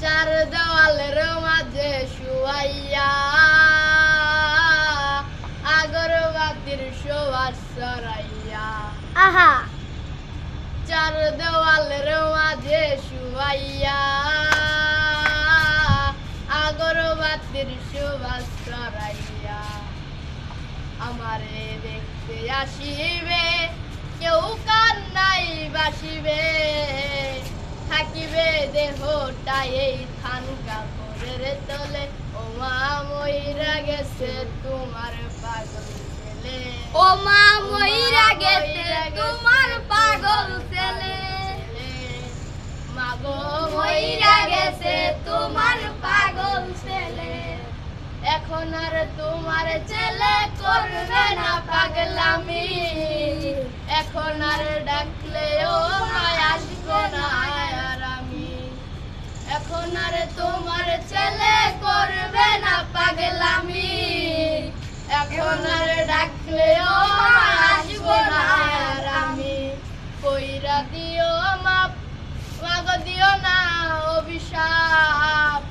চার দেওয়ালের মাঝে শুয়াইয়া আগরবাতির সুবাস ছড়াইয়া। আহা চার দেওয়ালের মাঝে শুয়াইয়া আগরবাতির সুবাস ছড়াইয়া। আমারে দেখতে আসিবে কেউ কান্নাই বাসিবে, থাকিবে দেহটা এই থান কাপড়ের তলে। ও মা মইরা গেছে তোমার পাগল ছেলে, ও মা মইরা গেছে তোমার পাগল ছেলে, মাগো মইরা গেছে তোমার পাগল ছেলে। এখন আর তোমার ছেলে করবে না পাগলামি, এখন আর ডাকলেও মায় আসবো না আর আমি। এখন আর তোমার ছেলে করবে না পাগলামি, এখন আর ডাকলেও মায় আসবো না আর আমি। কইরা দিও মাপ মাগো দিও না অভিশাপ,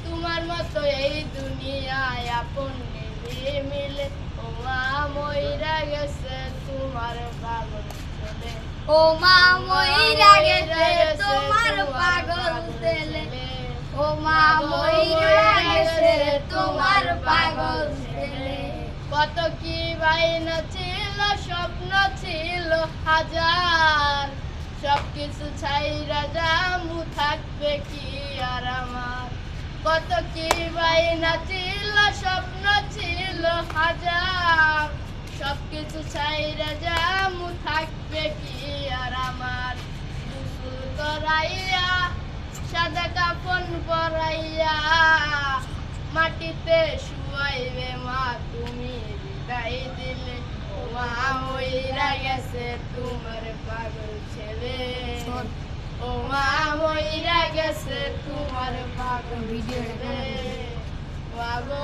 তোমার মতো এই দুনিয়ায় আপন নেবে মিলে। ও মা মইরা গেছে তোমার পাগল ছেলে, ও মা মইরা গেছে তোমার পাগল ছেলে, ও মা মইরা গেছে তোমার পাগল ছেলে। কত কি বাইনা ছিল স্বপ্ন ছিল হাজার, সবকিছু ছাইরা জামু থাকবে কি আর আমার। কত কি বাইনা ছিল স্বপ্ন ছিল হাজার, সবকিছু ছাইরা জামু থাকবে কি আর আমার। গোসল করাইয়া সাদা কাফন পরাইয়া মাটিতে শুয়াইবে মা তুমি বিদায় দিলে। ও মা মইরা গেছে তোমার পাগল ছেলে, ও মা মইরা গেছে তোমার পাগল ছেলে, মাগো